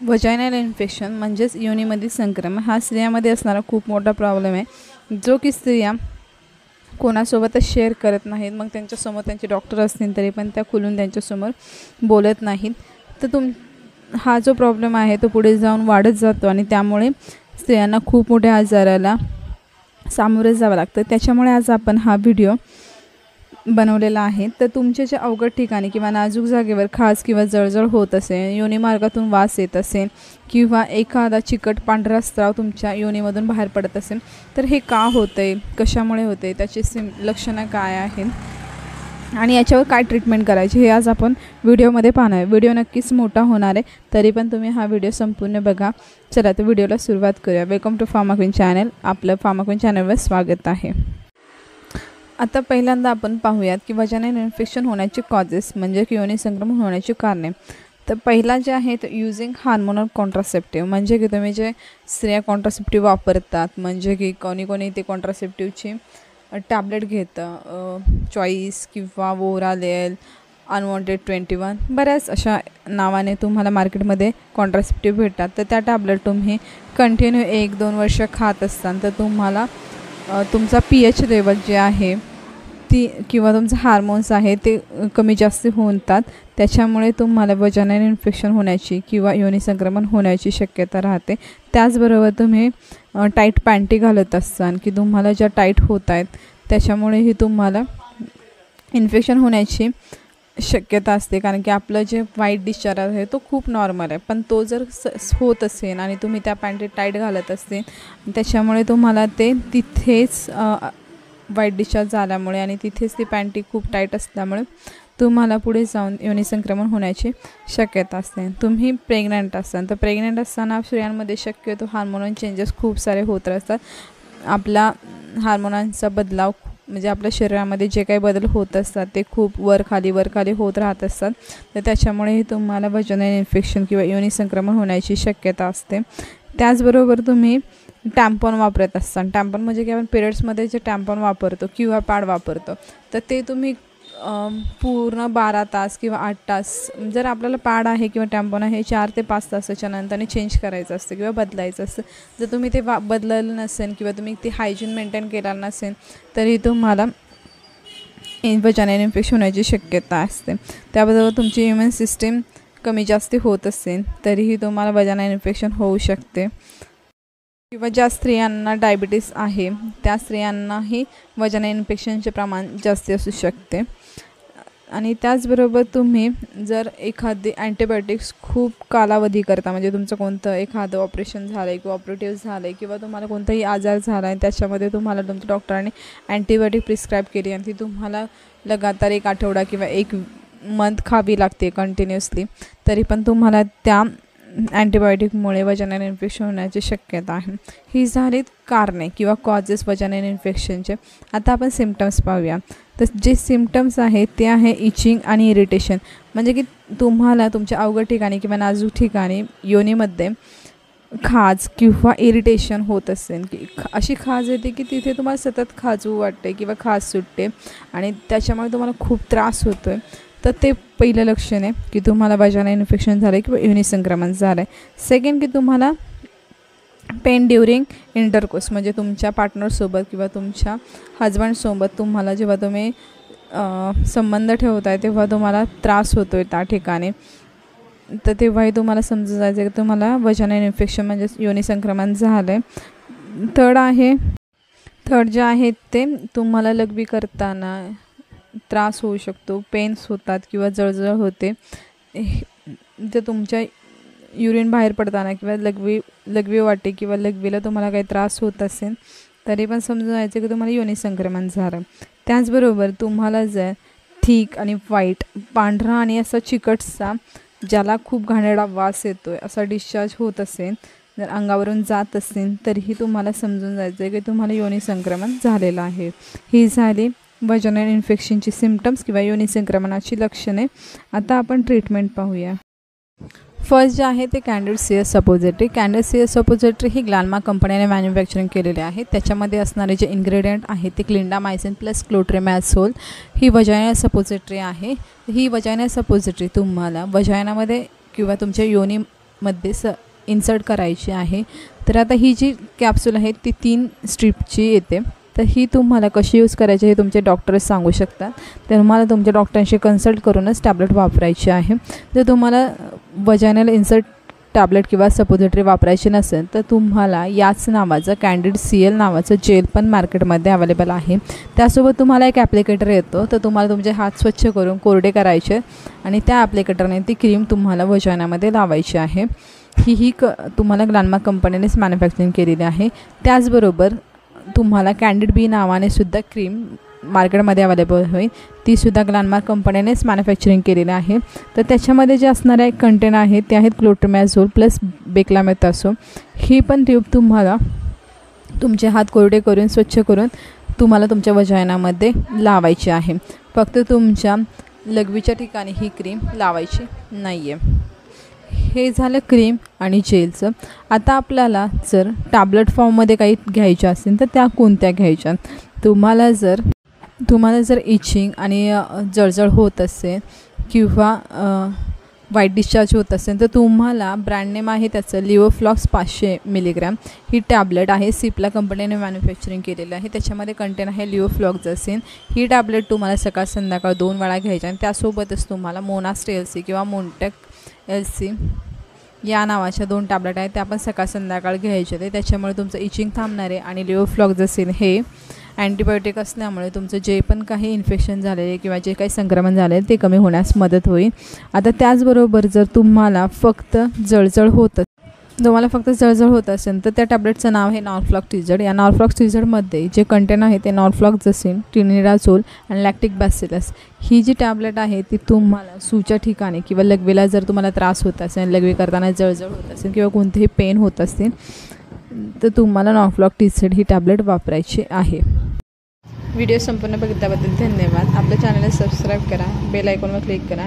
Vaginal infection म्हणजेच योनीमधील संक्रमण हा स्त्रियांमध्ये असणारा खूप मोठा प्रॉब्लेम आहे, जो की स्त्रिया कोणासोबतच शेअर करत नाहीत. मग त्यांच्यासमोर त्यांचे डॉक्टर असतील तरी पण त्या खुलून त्यांच्यासमोर बोलत नाहीत. तर हा जो प्रॉब्लेम आहे तो पुढे जाऊन वाढत जातो आणि त्यामुळे स्त्रियांना खूप मोठ्या आजाराला सामोरे जावं लागतं. त्याच्यामुळे आज आपण हा व्हिडिओ बनवलेला आहे. तर तुमच्या ज्या अवघड ठिकाणी किंवा नाजूक जागेवर खाज किंवा जळजळ होत असेल, योनी मार्गातून वास येत असेल किंवा एखादा चिकट पांढरा स्त्राव तुमच्या योनीमधून बाहेर पडत असेल, तर हे का होतं आहे, कशामुळे होतं आहे, त्याची लक्षणं काय आहेत आणि याच्यावर काय ट्रीटमेंट करायची हे आज आपण व्हिडिओमध्ये पाहणार आहे. व्हिडिओ नक्कीच मोठा होणार आहे, तरी पण तुम्ही हा व्हिडिओ संपूर्ण बघा. चला तर व्हिडिओला सुरुवात करूया. Welcome to pharma queen channel. आपलं फार्मा क्वीन चॅनलवर स्वागत आहे. आता पहिल्यांदा आपण पाहूयात की वजायनल इन्फेक्शन होण्याचे कॉजेस म्हणजे की योनी संक्रमण होण्याची कारणे. तर पहिला जे आहे तर यूजिंग हार्मोनल कॉन्ट्रासेप्टिव्ह, म्हणजे की तुम्ही जे स्त्रिया कॉन्ट्रासेप्टिव्ह वापरतात, म्हणजे की कोणी ते कॉन्ट्रासेप्टिव्हची टॅबलेट घेतं, चॉईस किंवा वोरालेल, अनवॉन्टेड 21, बऱ्याच अशा नावाने तुम्हाला मार्केटमध्ये कॉन्ट्रासेप्टिव्ह भेटतात. तर त्या टॅबलेट तुम्ही कंटिन्यू 1-2 वर्ष खात असताना तर तुम्हाला तुमचा pH लेवल जे आहे ती किंवा तुमचं हार्मोन्स आहे ते कमी जास्त होतात. त्याच्यामुळे तुम्हाला वजायनल इन्फेक्शन होण्याची किंवा योनी संक्रमण होण्याची शक्यता राहते. त्याचबरोबर तुम्ही टाईट पॅन्टी घालत असताना की तुम्हाला ज्या टाईट होत आहेत त्याच्यामुळेही तुम्हाला इन्फेक्शन होण्याची शक्यता असते. कारण की आपलं जे व्हाईट डिस्चार्ज आहे तो खूप नॉर्मल आहे, पण तो जर होत असेल आणि तुम्ही त्या पॅन्टी टाईट घालत असेल त्याच्यामुळे तुम्हाला ते तिथेच व्हाईट डिस्चार्ज झाल्यामुळे आणि तिथेच ती पॅन्टी खूप टाईट असल्यामुळे तुम्हाला पुढे जाऊन योनी संक्रमण होण्याची शक्यता असते. तुम्ही प्रेग्नंट असाल तर प्रेग्नंट असताना स्त्रियांमध्ये शक्यतो हार्मोनल चेंजेस खूप सारे होत असतात. आपला हार्मोनांचा बदलाव म्हणजे आपल्या शरीरामध्ये जे काही बदल होत असतात ते खूप वर खाली होत राहत असतात. तर त्याच्यामुळेही तुम्हाला वजायनल इन्फेक्शन किंवा योनी संक्रमण होण्याची शक्यता असते. त्याचबरोबर तुम्ही टॅम्पॉन वापरत असताना, टॅम्पॉन म्हणजे की आपण पिरियड्समध्ये जे टॅम्पॉन वापरतो किंवा पॅड वापरतो तर ते तुम्ही पूर्ण 12 तास किंवा 8 तास, जर आपल्याला पॅड आहे किंवा टॅम्पॉन आहे 4 ते 5 तासाच्या नंतरने चेंज करायचं असतं किंवा बदलायचं असतं. जर तुम्ही ते बदललं नसेल किंवा तुम्ही ते हायजीन मेंटेन केलं नसेल तरी तुम्हाला वजायनल इन्फेक्शन होण्याची शक्यता असते. त्याबरोबर तुमची इम्युन सिस्टीम कमी जास्त होत असेल तरीही तुम्हाला वजायनल इन्फेक्शन होऊ शकते. किंवा ज्या स्त्रियांना डायबिटीस आहे त्या स्त्रियांनाही वजायनल इन्फेक्शनचे प्रमाण जास्त असू शकते. आणि त्याचबरोबर तुम्ही जर एखादी अँटीबायोटिक्स खूप कालावधी करता, म्हणजे तुमचं कोणतं एखादं ऑपरेशन झालं आहे किंवा ऑपरेटिव्ह झालं आहे किंवा तुम्हाला कोणताही आजार झाला आहे त्याच्यामध्ये तुम्हाला तुमच्या डॉक्टरांनी अँटीबायोटिक प्रिस्क्राईब केली आणि ती तुम्हाला लगातार 1 आठवडा किंवा 1 मंथ खावी लागते कंटिन्युअसली, तरी पण तुम्हाला त्या अँटीबायोटिकमुळे वजायनल इन्फेक्शन होण्याची शक्यता आहे. ही झालीत कारणे किंवा कॉजेस वजायनल इन्फेक्शनचे. आता आपण सिम्पटम्स पाहूया. तर जे सिम्पटम्स आहेत ते आहे इचिंग आणि इरिटेशन, म्हणजे की तुम्हाला तुमच्या अवघड ठिकाणी किंवा नाजूक ठिकाणी योनीमध्ये खाज किंवा इरिटेशन होत असेल, की अशी खाज येते की तिथे तुम्हाला सतत खाजू वाटते किंवा खाज सुटते आणि त्याच्यामुळे तुम्हाला खूप त्रास होतो आहे. तर ते पहिलं लक्षण आहे की तुम्हाला वजायनल इन्फेक्शन झालं आहे किंवा योनी संक्रमण झालं आहे. सेकंड की तुम्हाला पेन ड्युरिंग इंटरकोर्स, म्हणजे तुमच्या पार्टनरसोबत किंवा तुमच्या हजबंडसोबत तुम्हाला जेव्हा तुम्ही संबंध ठेवताय तेव्हा तुम्हाला त्रास होतो आहे त्या ठिकाणी, तर तेव्हाही तुम्हाला समजून जायचं की तुम्हाला वजायनल इन्फेक्शन म्हणजे योनी संक्रमण झालं आहे. थर्ड जे आहे ते तुम्हाला लघवी करताना त्रास होऊ शकतो, पेन्स होतात किंवा जळजळ होते. जर तुमच्या युरिन बाहेर पडताना किंवा लघवी वाटे किंवा लघवीला तुम्हाला काही त्रास होत असेल तरी पण समजून जायचं की तुम्हाला योनी संक्रमण झालं. त्याचबरोबर तुम्हाला जर थिक आणि व्हाईट, पांढरा आणि असा चिकटसा ज्याला खूप घाणेरडा वास येतो आहे असा डिस्चार्ज होत असेल, जर अंगावरून जात असेल तरीही तुम्हाला समजून जायचं आहे की तुम्हाला योनी संक्रमण झालेलं आहे. ही झाली वजायनल इन्फेक्शनची सिम्पटम्स किंवा योनी संक्रमणाची लक्षणे. आता आपण ट्रीटमेंट पाहूया. फर्स्ट जे आहे ते Candid CS suppository. Candid CS suppository ही ग्लानमा कंपनीने मॅन्युफॅक्चरिंग केलेले आहे. त्याच्यामध्ये असणारे जे इन्ग्रेडियंट आहे ते क्लिंडामायसिन प्लस क्लोट्रिमॅझोल ही वजायनल सपोजिटरी आहे. ही वजायनल सपोजिटरी तुम्हाला वजायनामध्ये किंवा तुमच्या योनी मध्ये इन्सर्ट करायची आहे। तर आता ही जी कॅप्सूल आहे ती 3 स्ट्रिपची येते। तर ही तुम्हाला कशी यूज करायची हे तुमचे डॉक्टरच सांगू शकतात। तर तुम्हाला तुमच्या डॉक्टरांशी कन्सल्ट करूनच टॅबलेट वापरायची आहे। जर तुम्हाला वजायनल इन्सर्ट टॅबलेट किंवा सपोजिटरी वापरायची नसेल तर तुम्हाला याच नावाचं कॅन्डिड CL नावाचं जेल पण मार्केटमध्ये अवेलेबल आहे। त्यासोबत तुम्हाला एक ॲप्लिकेटर येतो। तर तुम्हाला तुमचे हात स्वच्छ करून कोरडे करायचे आणि त्या ॲप्लिकेटरने ती क्रीम तुम्हाला वजायनामध्ये लावायची आहे। ही तुम्हाला ग्लॅनमार्क कंपनीनेच मॅन्युफॅक्चरिंग केलेली आहे। त्याचबरोबर तुम्हाला कॅन्डिड B नावाने सुद्धा क्रीम मार्केटमध्ये अवेलेबल होईल। ती सुद्धा ग्लॅनमार्क कंपनीनेच मॅन्युफॅक्चरिंग केलेली आहे। तर त्याच्यामध्ये जे असणारे कंटेन आहेत ते आहेत क्लोट्रिमॅझोल प्लस बेक्लामेथासोन। ही पण ट्यूब तुम्हाला तुमचे हात कोरडे करून स्वच्छ करून तुम्हाला तुमच्या वजायनामध्ये लावायची आहे। फक्त तुमच्या लघवीच्या ठिकाणी ही क्रीम लावायची नाही आहे। हे झालं क्रीम आणि जेलचं। आता आपल्याला जर टॅबलेट फॉर्ममध्ये काही घ्यायच्या असतील तर त्या कोणत्या घ्यायच्या? तुम्हाला जर इचिंग आणि जळजळ होत असेल किंवा व्हाईट डिस्चार्ज होत असेल तर तुम्हाला ब्रँड नेम आहे त्याचं लिओफ्लॉक्स 500 मिलीग्रॅम ही टॅबलेट आहे। सिप्ला कंपनीने मॅन्युफॅक्चरिंग केलेलं आहे। त्याच्यामध्ये कंटेन आहे लिओफ्लॉक्झासिन। ही टॅबलेट तुम्हाला सकाळ संध्याकाळ 2 वेळा घ्यायची आणि त्यासोबतच तुम्हाला मोनास्ट LC किंवा मोनटेक LC या नावाच्या 2 टॅबलेट आहेत त्या पण सकाळ संध्याकाळ घ्यायचे ते। त्याच्यामुळे तुमचं इचिंग थांबणार आहे आणि लिओफ्लॉक्झासिन हे अँटीबायोटिक असल्यामुळे तुमचं जे पण काही इन्फेक्शन झालेले किंवा जे काही संक्रमण झाले ते कमी होण्यास मदत होईल। आता त्याचबरोबर जर तुम्हाला फक्त जळजळ होत असेल तर त्या टॅबलेटचं नाव आहे नॉर्फ्लॉक्झिड। या नॉर्फ्लॉक्झिडमध्ये जे कंटेन आहे ते नॉर्फ्लॉक्झासिन, ट्रिनिडाझोल आणि लॅक्टिक बॅसिलस। ही जी टॅबलेट आहे ती तुम्हाला सूच्या ठिकाणी किंवा लघवीला जर तुम्हाला त्रास होत असेल, लघवी करताना जळजळ होत असेल किंवा कोणतेही पेन होत असेल तर तुम्हाला नॉर्फ्लॉक्झिड ही टॅबलेट वापरायची आहे। व्हिडिओ संपूर्ण बघितल्याबद्दल धन्यवाद। आपल्या चॅनलला सबस्क्राईब करा, बेल आयकॉनवर क्लिक करा।